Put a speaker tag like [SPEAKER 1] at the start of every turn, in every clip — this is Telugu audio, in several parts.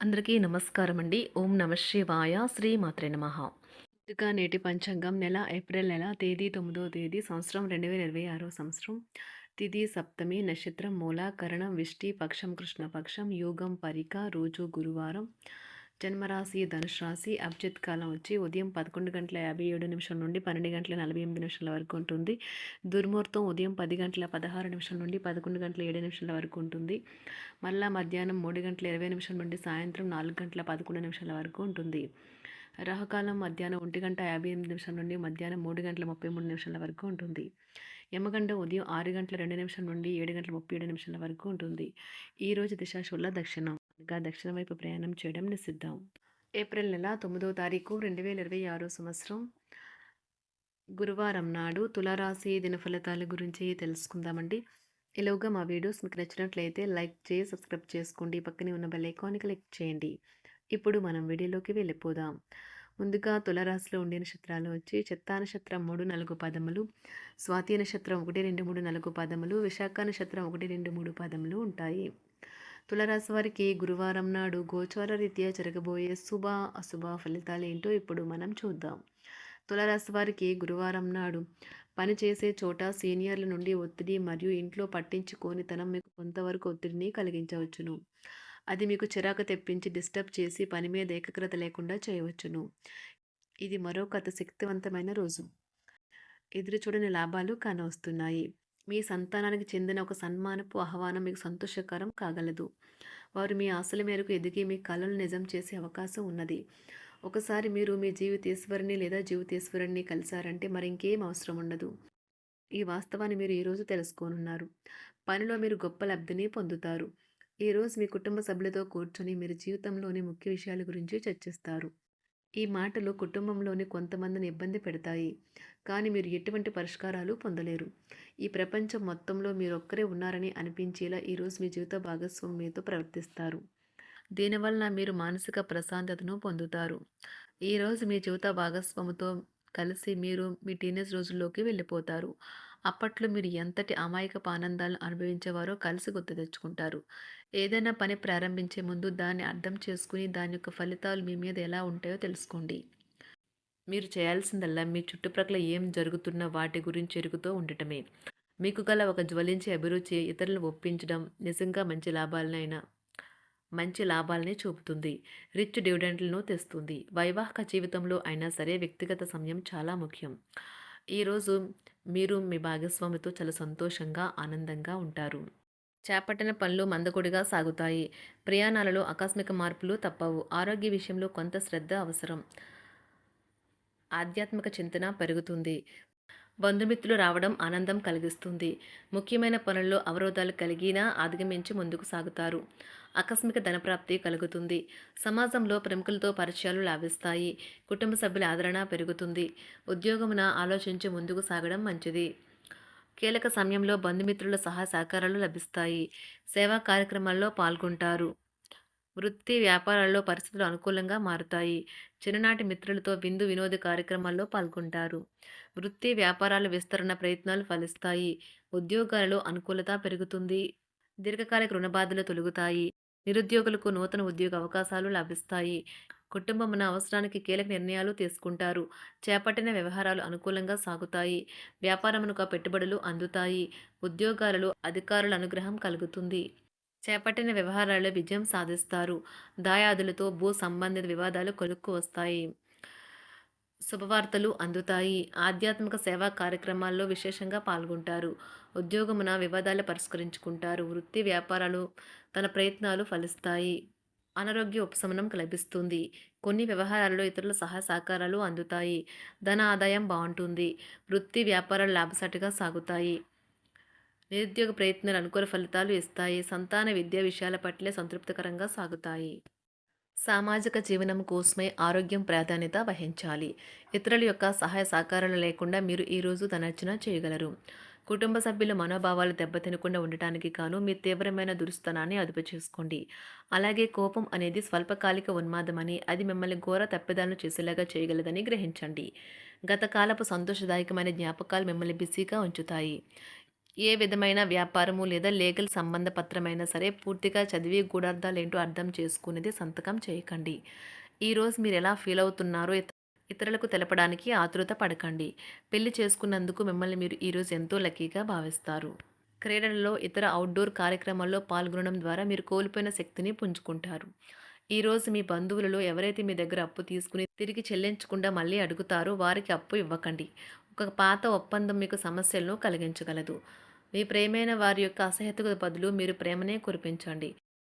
[SPEAKER 1] అందరికీ నమస్కారం అండి. ఓం నమ శివాయ. శ్రీమాత్రే నమః. ముందుగా నేటి పంచాంగం నెల ఏప్రిల్ నెల తేదీ 9వ తేదీ సంవత్సరం 2026 సంవత్సరం. తిథి సప్తమి, నక్షత్రం మూల, కరణం విష్టి, పక్షం కృష్ణపక్షం, యోగం పరిక, రోజు గురువారం. జన్మరాశి ధనుసు రాశి. అభిజిత్ కాలం వచ్చి ఉదయం 11:57 నుండి 12:48 వరకు ఉంటుంది. దుర్ముహూర్తం ఉదయం 10:16 నుండి 11:07 వరకు ఉంటుంది. మళ్ళా మధ్యాహ్నం 3:20 నుండి సాయంత్రం 4:11 వరకు ఉంటుంది. రాహుకాలం మధ్యాహ్నం 1:58 నుండి మధ్యాహ్నం 3:33 వరకు ఉంటుంది. యమగండ ఉదయం 6:02 నుండి 7:37 వరకు ఉంటుంది. ఈరోజు దిశాశూల దక్షిణం, అనగా దక్షిణ వైపు ప్రయాణం చేయడం నిషిద్ధం. ఏప్రిల్ నెల 9వ తారీఖు 2026 సంవత్సరం గురువారం నాడు తులారాశి దిన ఫలితాల గురించి తెలుసుకుందామండి. ఈలోగా మా వీడియోస్ మీకు నచ్చినట్లయితే లైక్ చేసి సబ్స్క్రైబ్ చేసుకోండి. పక్కనే ఉన్న బెల్ ఐకాన్ని క్లిక్ చేయండి. ఇప్పుడు మనం వీడియోలోకి వెళ్ళిపోదాం. ముందుగా తులారాశిలో ఉండే నక్షత్రాలు వచ్చి చిత్తా నక్షత్రం 3, 4 పదములు, స్వాతి నక్షత్రం 1, 2, 3, 4 పదములు, విశాఖ నక్షత్రం 1, 2, 3 పదములు ఉంటాయి. తులారాశి వారికి గురువారం నాడు గోచార రీత్యా జరగబోయే శుభ అశుభ ఫలితాలు ఏంటో ఇప్పుడు మనం చూద్దాం. తులారాశి వారికి గురువారం నాడు పనిచేసే చోట సీనియర్ల నుండి ఒత్తిడి మరియు ఇంట్లో పట్టించుకోనితనం మీకు కొంతవరకు ఒత్తిడిని కలిగించవచ్చును. అది మీకు చిరాకు తెప్పించి డిస్టర్బ్ చేసి పని మీద ఏకాగ్రత లేకుండా చేయవచ్చును. ఇది మరొక అతి శక్తివంతమైన రోజు. ఎదురుచూడని లాభాలు కానవస్తున్నాయి. మీ సంతానానికి చెందిన ఒక సన్మానపు ఆహ్వానం మీకు సంతోషకరం కాగలదు. వారు మీ ఆశల మేరకు ఎదిగి మీ కలలు నిజం చేసే అవకాశం ఉన్నది. ఒకసారి మీరు మీ జీవితేశ్వరిని లేదా జీవితేశ్వరుణ్ణి కలిశారంటే మరి ఇంకేం అవసరం ఉండదు. ఈ వాస్తవాన్ని మీరు ఈరోజు తెలుసుకోనున్నారు. పనిలో మీరు గొప్ప లబ్ధిని పొందుతారు. ఈరోజు మీ కుటుంబ సభ్యులతో కూర్చొని మీరు జీవితంలోని ముఖ్య విషయాల గురించి చర్చిస్తారు. ఈ మాటలు కుటుంబంలోని కొంతమందిని ఇబ్బంది పెడతాయి, కానీ మీరు ఎటువంటి పరిష్కారాలు పొందలేరు. ఈ ప్రపంచం మొత్తంలో మీరొక్కరే ఉన్నారని అనిపించేలా ఈరోజు మీ జీవిత భాగస్వామి మీతో ప్రవర్తిస్తారు. దీనివలన మీరు మానసిక ప్రశాంతతను పొందుతారు. ఈరోజు మీ జీవిత భాగస్వామితో కలిసి మీరు మీ టీనేజ్ రోజుల్లోకి వెళ్ళిపోతారు. అప్పట్లో మీరు ఎంతటి అమాయకపు ఆనందాలను అనుభవించేవారో కలిసి గుర్తు తెచ్చుకుంటారు. ఏదైనా పని ప్రారంభించే ముందు దాన్ని అర్థం చేసుకుని దాని యొక్క ఫలితాలు మీ మీద ఎలా ఉంటాయో తెలుసుకోండి. మీరు చేయాల్సిందల్లా మీ చుట్టుప్రక్కల ఏం జరుగుతున్న వాటి గురించి ఎరుగుతూ ఉండటమే. మీకు గల ఒక జ్వలించే అభిరుచి ఇతరులను ఒప్పించడం నిజంగా మంచి లాభాలని చూపుతుంది. రిచ్ డివిడెండ్లను తెస్తుంది. వైవాహిక జీవితంలో అయినా సరే వ్యక్తిగత సమయం చాలా ముఖ్యం. ఈరోజు మీరు మీ భాగస్వామితో చాలా సంతోషంగా ఆనందంగా ఉంటారు. చేపట్టిన పనులు మందకొడిగా సాగుతాయి. ప్రయాణాలలో ఆకస్మిక మార్పులు తప్పవు. ఆరోగ్య విషయంలో కొంత శ్రద్ధ అవసరం. ఆధ్యాత్మిక చింతన పెరుగుతుంది. బంధుమిత్రులు రావడం ఆనందం కలిగిస్తుంది. ముఖ్యమైన పనుల్లో అవరోధాలు కలిగినా అధిగమించి ముందుకు సాగుతారు. ఆకస్మిక ధనప్రాప్తి కలుగుతుంది. సమాజంలో ప్రముఖులతో పరిచయాలు లాభిస్తాయి. కుటుంబ సభ్యుల ఆదరణ పెరుగుతుంది. ఉద్యోగమున ఆలోచించి ముందుకు సాగడం మంచిది. కీలక సమయంలో బంధుమిత్రుల సహాయ సహకారాలు లభిస్తాయి. సేవా కార్యక్రమాల్లో పాల్గొంటారు. వృత్తి వ్యాపారాల్లో పరిస్థితులు అనుకూలంగా మారుతాయి. చిన్ననాటి మిత్రులతో విందు వినోద కార్యక్రమాల్లో పాల్గొంటారు. వృత్తి వ్యాపారాల విస్తరణ ప్రయత్నాలు ఫలిస్తాయి. ఉద్యోగాలలో అనుకూలత పెరుగుతుంది. దీర్ఘకాలిక రుణ బాధలు తొలగుతాయి. నిరుద్యోగులకు నూతన ఉద్యోగ అవకాశాలు లభిస్తాయి. కుటుంబమున అవసరానికి కీలక నిర్ణయాలు తీసుకుంటారు. చేపట్టిన వ్యవహారాలు అనుకూలంగా సాగుతాయి. వ్యాపారమునకు పెట్టుబడులు అందుతాయి. ఉద్యోగాలలో అధికారుల అనుగ్రహం కలుగుతుంది. చేపట్టిన వ్యవహారాల్లో విజయం సాధిస్తారు. దాయాదులతో భూ సంబంధిత వివాదాలు కొలుక్కు వస్తాయి. శుభవార్తలు అందుతాయి. ఆధ్యాత్మిక సేవా కార్యక్రమాల్లో విశేషంగా పాల్గొంటారు. ఉద్యోగమున వివాదాలు పరిష్కరించుకుంటారు. వృత్తి వ్యాపారాలు తన ప్రయత్నాలు ఫలిస్తాయి. అనారోగ్య ఉపశమనం లభిస్తుంది. కొన్ని వ్యవహారాల్లో ఇతరుల సహాయ సహకారాలు అందుతాయి. ధన ఆదాయం బాగుంటుంది. వృత్తి వ్యాపారాలు లాభసాటిగా సాగుతాయి. నిరుద్యోగ ప్రయత్నాలు అనుకూల ఫలితాలు ఇస్తాయి. సంతాన విద్యా విషయాల పట్లే సంతృప్తికరంగా సాగుతాయి. సామాజిక జీవనం కోసమే ఆరోగ్యం ప్రాధాన్యత వహించాలి. ఇతరుల యొక్క సహాయ సహకారాలు లేకుండా మీరు ఈరోజు ధనార్జన చేయగలరు. కుటుంబ సభ్యుల మనోభావాలు దెబ్బతినకుండా ఉండటానికి గాను మీ తీవ్రమైన దురుస్తనాన్ని అదుపు చేసుకోండి. అలాగే కోపం అనేది స్వల్పకాలిక ఉన్మాదమని, అది మిమ్మల్ని ఘోర తప్పిదాలను చేసేలాగా చేయగలదని గ్రహించండి. గత కాలపు సంతోషదాయకమైన జ్ఞాపకాలు మిమ్మల్ని బిజీగా ఉంచుతాయి. ఏ విధమైన వ్యాపారము లేదా లీగల్ సంబంధ పత్రమైనా సరే పూర్తిగా చదివి గూఢార్థాలేంటో అర్థం చేసుకునేది సంతకం చేయకండి. ఈరోజు మీరు ఎలా ఫీల్ అవుతున్నారో ఇతరులకు తెలపడానికి ఆతృత పడకండి. పెళ్లి చేసుకున్నందుకు మిమ్మల్ని మీరు ఈరోజు ఎంతో లక్కీగా భావిస్తారు. క్రీడలలో ఇతర అవుట్‌డోర్ కార్యక్రమాల్లో పాల్గొనడం ద్వారా మీరు కోల్పోయిన శక్తిని పుంజుకుంటారు. ఈరోజు మీ బంధువులలో ఎవరైతే మీ దగ్గర అప్పు తీసుకుని తిరిగి చెల్లించకుండా మళ్ళీ అడుగుతారో వారికి అప్పు ఇవ్వకండి. ఒక పాత ఒప్పందం మీకు సమస్యలను కలిగించగలదు. మీ ప్రియమైన వారి యొక్క అసహ్యతకు బదులు మీరు ప్రేమనే కురిపించండి.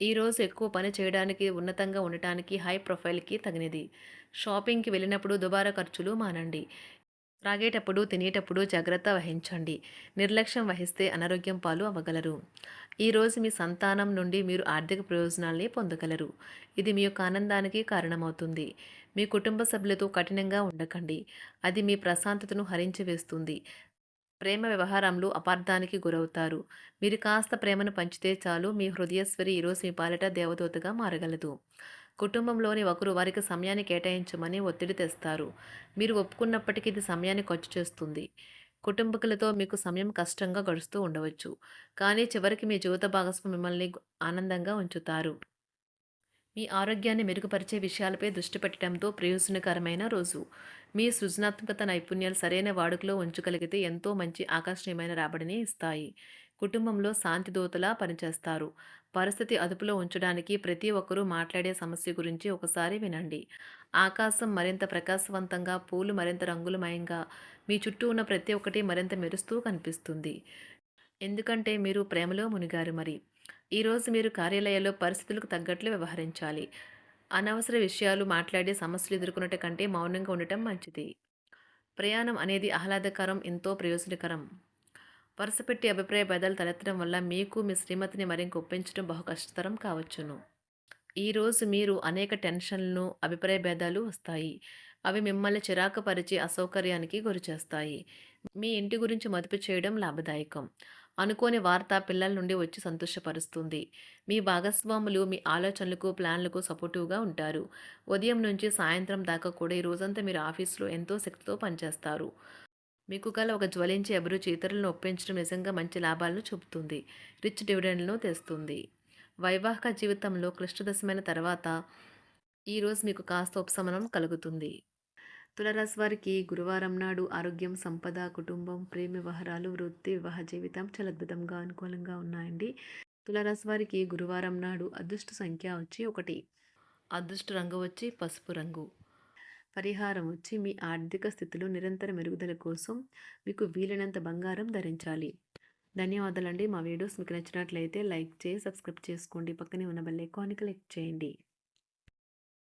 [SPEAKER 1] ఈరోజు ఎక్కువ పని చేయడానికి, ఉన్నతంగా ఉండటానికి, హై ప్రొఫైల్‌కి తగినది. షాపింగ్‌కి వెళ్ళినప్పుడు దుబారా ఖర్చులు మానండి. త్రాగేటప్పుడు, తినేటప్పుడు జాగ్రత్త వహించండి. నిర్లక్ష్యం వహిస్తే అనారోగ్యం పాలు అవ్వగలరు. ఈరోజు మీ సంతానం నుండి మీరు ఆర్థిక ప్రయోజనాల్ని పొందగలరు. ఇది మీ యొక్క ఆనందానికి కారణమవుతుంది. మీ కుటుంబ సభ్యులతో కఠినంగా ఉండకండి. అది మీ ప్రశాంతతను హరించి వేస్తుంది. ప్రేమ వ్యవహారంలో అపార్థానికి గురవుతారు. మీరు కాస్త ప్రేమను పంచితే చాలు మీ హృదయేశ్వరి ఈరోజు మీ పాలిట దేవదూతగా మారగలదు. కుటుంబంలోని ఒకరు వారికి సమయాన్ని కేటాయించమని ఒత్తిడి తెస్తారు. మీరు ఒప్పుకున్నప్పటికీ ఇది సమయాన్ని ఖర్చు చేస్తుంది. కుటుంబకులతో మీకు సమయం కష్టంగా గడుస్తూ ఉండవచ్చు. కానీ చివరికి మీ జీవిత భాగస్వామి మిమ్మల్ని ఆనందంగా ఉంచుతారు. మీ ఆరోగ్యాన్ని మెరుగుపరిచే విషయాలపై దృష్టి పెట్టడంతో ప్రయోజనకరమైన రోజు. మీ సృజనాత్మకత నైపుణ్యాలు సరైన వాడుకలో ఉంచగలిగితే ఎంతో మంచి ఆకర్షణీయమైన రాబడిని ఇస్తాయి. కుటుంబంలో శాంతి దూతలా పనిచేస్తారు. పరిస్థితి అదుపులో ఉంచడానికి ప్రతి ఒక్కరూ మాట్లాడే సమస్య గురించి ఒకసారి వినండి. ఆకాశం మరింత ప్రకాశవంతంగా, పూలు మరింత రంగులమయంగా, మీ చుట్టూ ఉన్న ప్రతి ఒక్కటి మరింత మెరుస్తూ కనిపిస్తుంది. ఎందుకంటే మీరు ప్రేమలో మునిగారు మరి. ఈరోజు మీరు కార్యాలయాల్లో పరిస్థితులకు తగ్గట్లు వ్యవహరించాలి. అనవసర విషయాలు మాట్లాడి సమస్యలు ఎదుర్కొనట కంటే మౌనంగా ఉండటం మంచిది. ప్రయాణం అనేది ఆహ్లాదకరం, ఎంతో ప్రయోజనకరం. వరుసపెట్టి అభిప్రాయ భేదాలు తలెత్తడం వల్ల మీకు మీ శ్రీమతిని మరింక ఒప్పించడం బహు కష్టతరం కావచ్చును. ఈరోజు మీరు అనేక టెన్షన్లను, అభిప్రాయ భేదాలు వస్తాయి. అవి మిమ్మల్ని చిరాకు పరిచి అసౌకర్యానికి గురిచేస్తాయి. మీ ఇంటి గురించి మదుపు చేయడం లాభదాయకం. అనుకోని వార్త పిల్లల నుండి వచ్చి సంతోషపరుస్తుంది. మీ భాగస్వాములు మీ ఆలోచనలకు, ప్లాన్లకు సపోర్టివ్‌గా ఉంటారు. ఉదయం నుంచి సాయంత్రం దాకా కూడా ఈ రోజంతా మీరు ఆఫీస్‌లో ఎంతో శక్తితో పనిచేస్తారు. మీకు గల ఒక జ్వలించే అభిరుచి ఇతరులను ఒప్పించడం నిజంగా మంచి లాభాలను చూపుతుంది. రిచ్ డివిడెండ్‌లను తెస్తుంది. వైవాహిక జీవితంలో క్లిష్టదశమైన తర్వాత ఈరోజు మీకు కాస్త ఉపశమనం కలుగుతుంది. తులారాశి వారికి గురువారం నాడు ఆరోగ్యం, సంపద, కుటుంబం, ప్రేమ వ్యవహారాలు, వృత్తి, వివాహ జీవితం చాలా అద్భుతంగా అనుకూలంగా ఉన్నాయండి. తులారాశి వారికి గురువారం నాడు అదృష్ట సంఖ్య వచ్చి 1. అదృష్ట రంగు వచ్చి పసుపు రంగు. పరిహారం వచ్చి మీ ఆర్థిక స్థితిలో నిరంతర మెరుగుదల కోసం మీకు వీలైనంత బంగారం ధరించాలి. ధన్యవాదాలండి. మా వీడియోస్ మీకు నచ్చినట్లయితే లైక్ చేసి సబ్స్క్రైబ్ చేసుకోండి. పక్కనే ఉన్న బెల్ ఐకాన్ని క్లిక్ చేయండి.